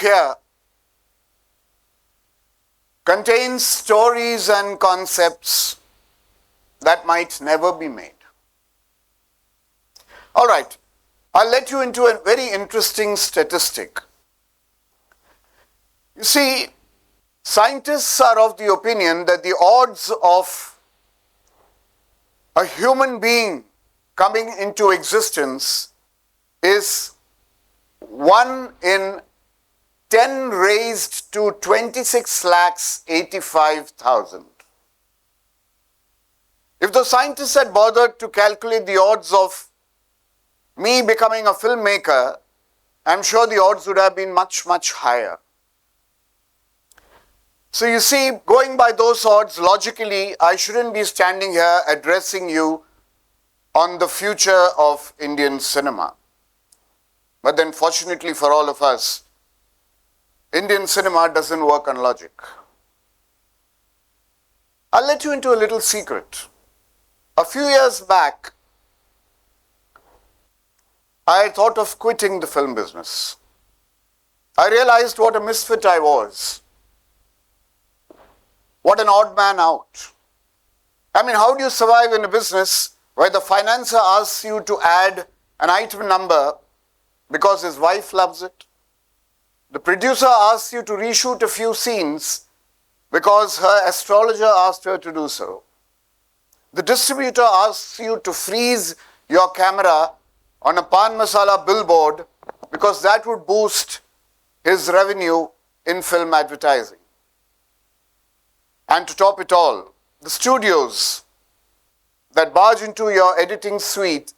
here contains stories and concepts that might never be made. All right, I'll let you into a very interesting statistic. You see, scientists are of the opinion that the odds of a human being coming into existence is 1 in 10 raised to 26,85,000. If the scientists had bothered to calculate the odds of me becoming a filmmaker, I'm sure the odds would have been much, much higher. So you see, going by those odds, logically, I shouldn't be standing here addressing you on the future of Indian cinema. But then fortunately for all of us, Indian cinema doesn't work on logic. I'll let you into a little secret. A few years back, I thought of quitting the film business. I realized what a misfit I was. What an odd man out. I mean, how do you survive in a business where the financer asks you to add an item number because his wife loves it? The producer asks you to reshoot a few scenes because her astrologer asked her to do so. The distributor asks you to freeze your camera on a pan masala billboard because that would boost his revenue in film advertising. And to top it all, the studios that barge into your editing suite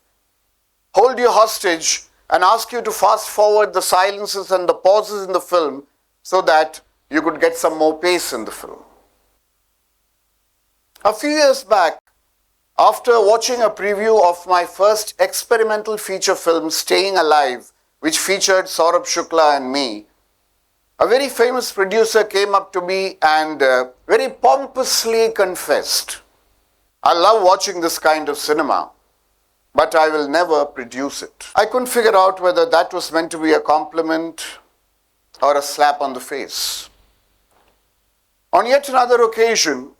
hold you hostage and ask you to fast forward the silences and the pauses in the film so that you could get some more pace in the film. A few years back, after watching a preview of my first experimental feature film, Staying Alive, which featured Saurabh Shukla and me, a very famous producer came up to me and very pompously confessed, "I love watching this kind of cinema, but I will never produce it." I couldn't figure out whether that was meant to be a compliment or a slap on the face. On yet another occasion,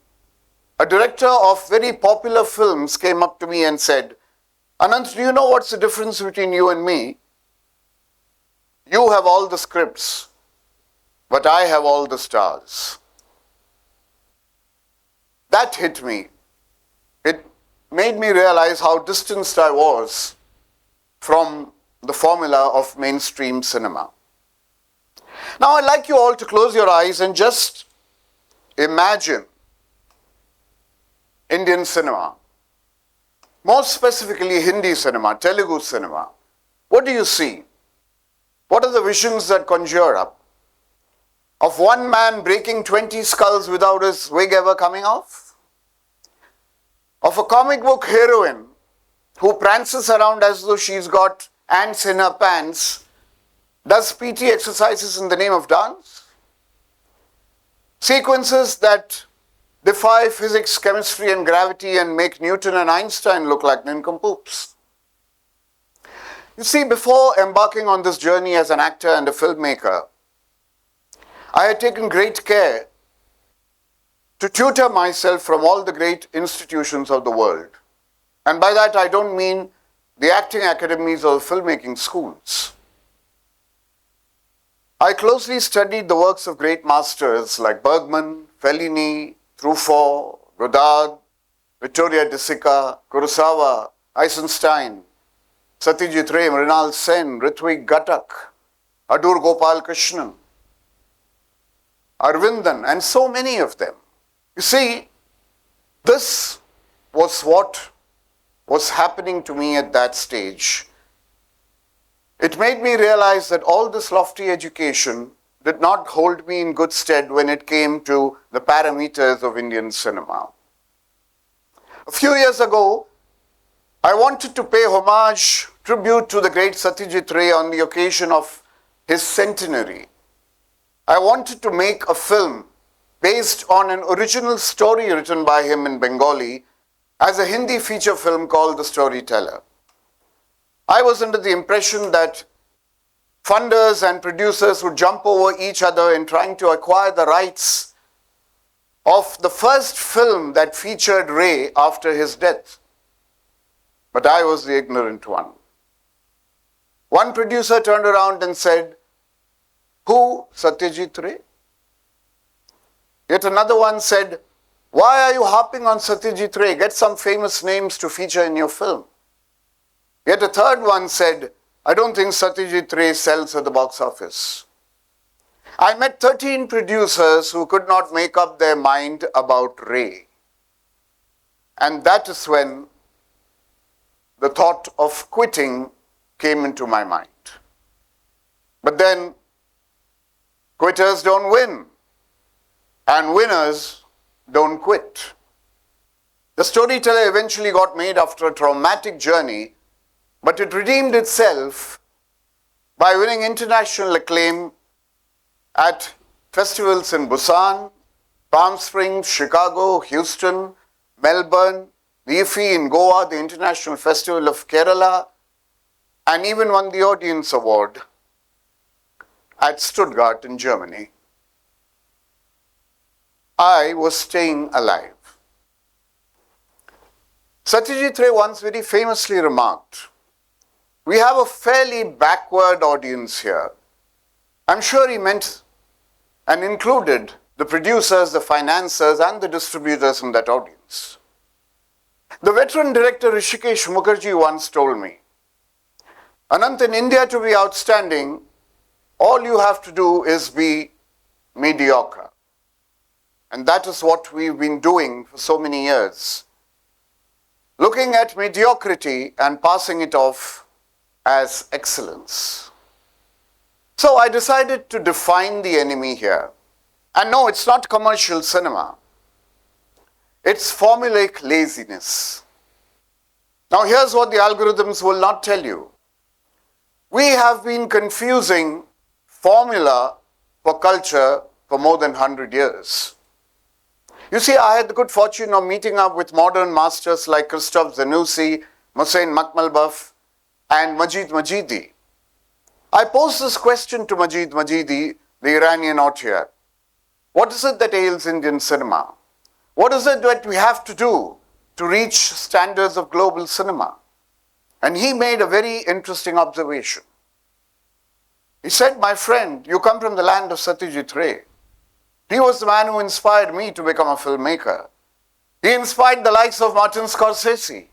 a director of very popular films came up to me and said, "Ananth, do you know what's the difference between you and me? You have all the scripts, but I have all the stars." That hit me. It made me realize how distanced I was from the formula of mainstream cinema. Now I'd like you all to close your eyes and just imagine Indian cinema, more specifically Hindi cinema, Telugu cinema. What do you see? What are the visions that conjure up? Of one man breaking 20 skulls without his wig ever coming off? Of a comic book heroine who prances around as though she's got ants in her pants, does PT exercises in the name of dance? Sequences that defy physics, chemistry and gravity and make Newton and Einstein look like nincompoops. You see, before embarking on this journey as an actor and a filmmaker, I had taken great care to tutor myself from all the great institutions of the world. And by that I don't mean the acting academies or the filmmaking schools. I closely studied the works of great masters like Bergman, Fellini, Truffaut, Godard, Vittorio De Sica, Kurosawa, Eisenstein, Satyajit Ray, Mrinal Sen, Ritwik Ghatak, Adur Gopal Krishnan, Arvindan, and so many of them. You see, this was what was happening to me at that stage. It made me realize that all this lofty education did not hold me in good stead when it came to the parameters of Indian cinema. A few years ago, I wanted to pay homage, tribute to the great Satyajit Ray on the occasion of his centenary. I wanted to make a film based on an original story written by him in Bengali as a Hindi feature film called The Storyteller. I was under the impression that funders and producers would jump over each other in trying to acquire the rights of the first film that featured Ray after his death. But I was the ignorant one. One producer turned around and said, "Who, Satyajit Ray?" Yet another one said, "Why are you harping on Satyajit Ray? Get some famous names to feature in your film." Yet a third one said, "I don't think Satyajit Ray sells at the box office." I met 13 producers who could not make up their mind about Ray. And that is when the thought of quitting came into my mind. But then, quitters don't win, and winners don't quit. The Storyteller eventually got made after a traumatic journey, but it redeemed itself by winning international acclaim at festivals in Busan, Palm Springs, Chicago, Houston, Melbourne, the IFFI in Goa, the International Festival of Kerala, and even won the Audience Award at Stuttgart in Germany. I was staying alive. Satyajit Ray once very famously remarked, "We have a fairly backward audience here." I'm sure he meant and included the producers, the financiers, and the distributors in that audience. The veteran director Rishikesh Mukherjee once told me, "Ananth, in India to be outstanding, all you have to do is be mediocre." And that is what we've been doing for so many years. Looking at mediocrity and passing it off as excellence. So I decided to define the enemy here. And no, it's not commercial cinema. It's formulaic laziness. Now here's what the algorithms will not tell you. We have been confusing formula for culture for more than 100 years. You see, I had the good fortune of meeting up with modern masters like Christoph Zanussi, Mohsen Makhmalbaf, and Majid Majidi. I posed this question to Majid Majidi, the Iranian auteur. What is it that ails Indian cinema? What is it that we have to do to reach standards of global cinema? And he made a very interesting observation. He said, "My friend, you come from the land of Satyajit Ray. He was the man who inspired me to become a filmmaker. He inspired the likes of Martin Scorsese.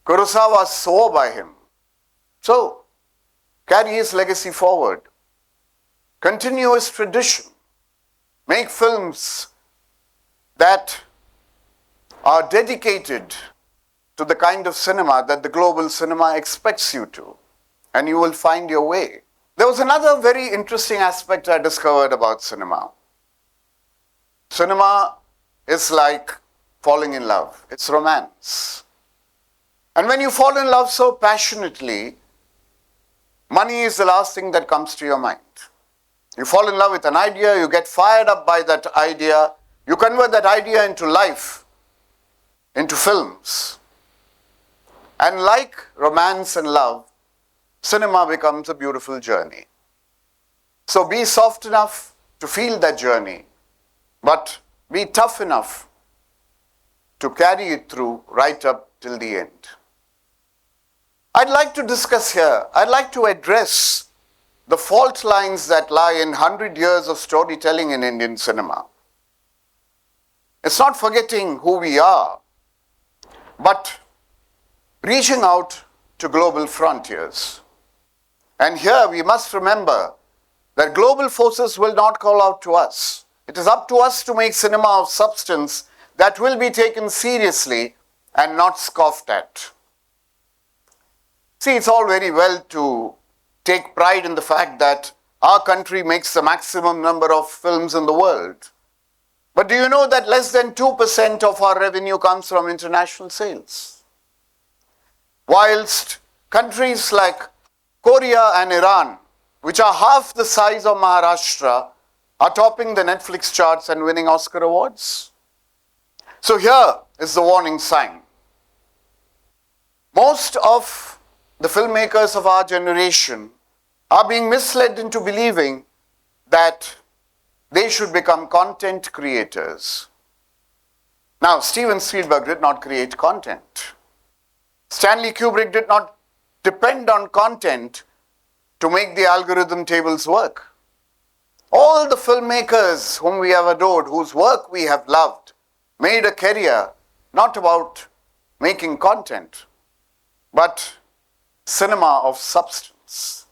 Kurosawa swore by him. So, carry his legacy forward. Continue his tradition. Make films that are dedicated to the kind of cinema that the global cinema expects you to, and you will find your way." There was another very interesting aspect I discovered about cinema. Cinema is like falling in love. It's romance. And when you fall in love so passionately, money is the last thing that comes to your mind. You fall in love with an idea, you get fired up by that idea, you convert that idea into life, into films. And like romance and love, cinema becomes a beautiful journey. So be soft enough to feel that journey, but be tough enough to carry it through right up till the end. I'd like to discuss here, I'd like to address the fault lines that lie in 100 years of storytelling in Indian cinema. It's not forgetting who we are, but reaching out to global frontiers. And here we must remember that global forces will not call out to us. It is up to us to make cinema of substance that will be taken seriously and not scoffed at. See, it's all very well to take pride in the fact that our country makes the maximum number of films in the world. But do you know that less than 2% of our revenue comes from international sales? Whilst countries like Korea and Iran, which are half the size of Maharashtra, are topping the Netflix charts and winning Oscar awards. So here is the warning sign. Most of the filmmakers of our generation are being misled into believing that they should become content creators. Now, Steven Spielberg did not create content. Stanley Kubrick did not depend on content to make the algorithm tables work. All the filmmakers whom we have adored, whose work we have loved, made a career not about making content, but cinema of substance.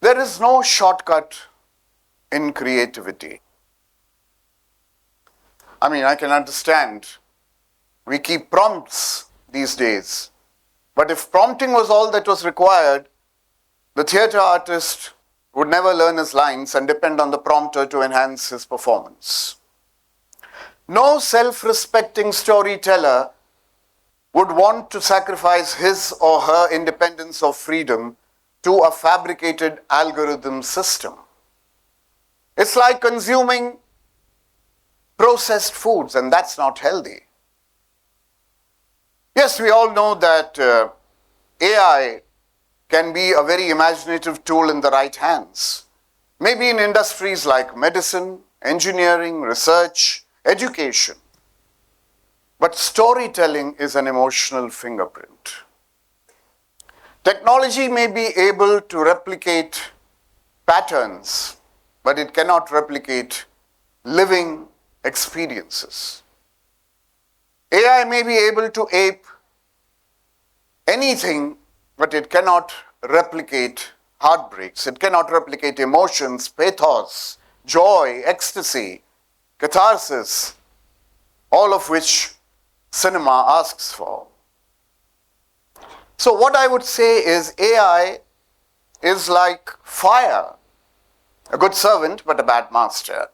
There is no shortcut in creativity. I mean, I can understand we keep prompts these days, but if prompting was all that was required, the theatre artist would never learn his lines and depend on the prompter to enhance his performance. No self-respecting storyteller would want to sacrifice his or her independence or freedom to a fabricated algorithm system. It's like consuming processed foods, and that's not healthy. Yes, we all know that AI can be a very imaginative tool in the right hands. Maybe in industries like medicine, engineering, research, education. But storytelling is an emotional fingerprint. Technology may be able to replicate patterns, but it cannot replicate living experiences. AI may be able to ape anything, but it cannot replicate heartbreaks. It cannot replicate emotions, pathos, joy, ecstasy, catharsis, all of which cinema asks for. So what I would say is AI is like fire, a good servant but a bad master.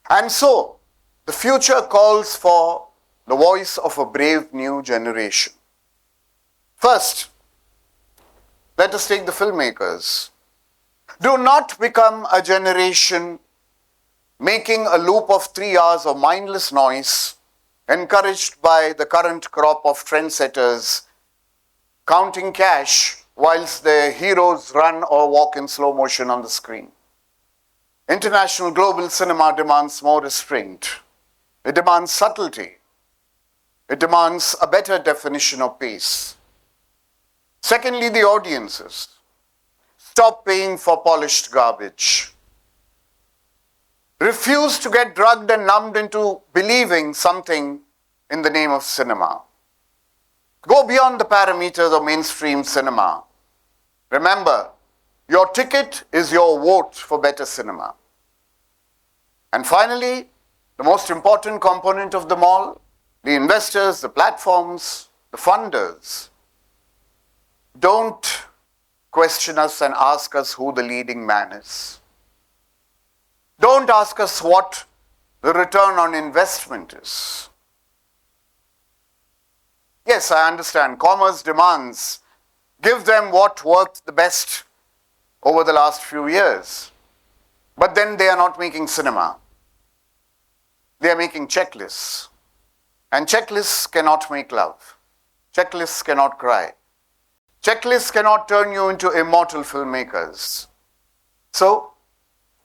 And so the future calls for the voice of a brave new generation. First, let us take the filmmakers. Do not become a generation making a loop of 3 hours of mindless noise, encouraged by the current crop of trendsetters, counting cash whilst their heroes run or walk in slow motion on the screen. International global cinema demands more restraint. It demands subtlety. It demands a better definition of pace. Secondly, the audiences. Stop paying for polished garbage. Refuse to get drugged and numbed into believing something in the name of cinema. Go beyond the parameters of mainstream cinema. Remember, your ticket is your vote for better cinema. And finally, the most important component of them all, the investors, the platforms, the funders. Don't question us and ask us who the leading man is. Don't ask us what the return on investment is. Yes, I understand. Commerce demands. Give them what worked the best over the last few years. But then they are not making cinema. They are making checklists. And checklists cannot make love. Checklists cannot cry. Checklists cannot turn you into immortal filmmakers. So,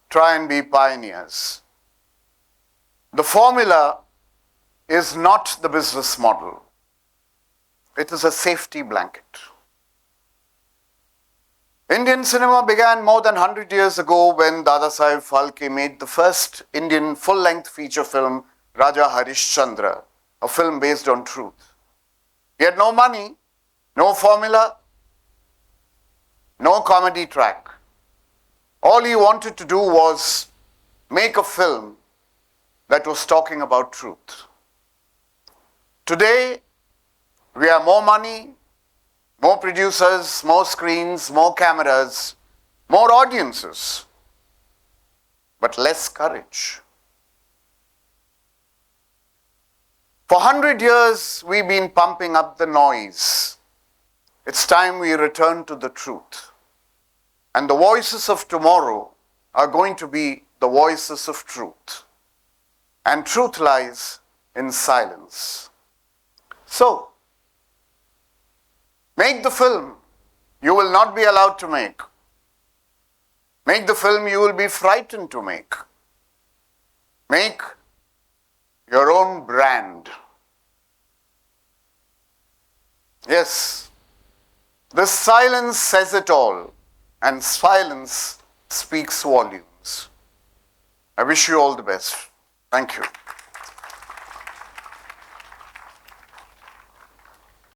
try and be pioneers. The formula is not the business model. It is a safety blanket. Indian cinema began more than 100 years ago when Dadasaheb Phalke made the first Indian full-length feature film, Raja Harishchandra, a film based on truth. He had no money, no formula, no comedy track. All he wanted to do was make a film that was talking about truth. Today, we have more money, more producers, more screens, more cameras, more audiences, but less courage. For 100 years, we've been pumping up the noise. It's time we return to the truth. And the voices of tomorrow are going to be the voices of truth. And truth lies in silence. So, Make the film you will not be allowed to make. Make the film you will be frightened to make. Make your own brand. Yes, the silence says it all, and silence speaks volumes. I wish you all the best. Thank you.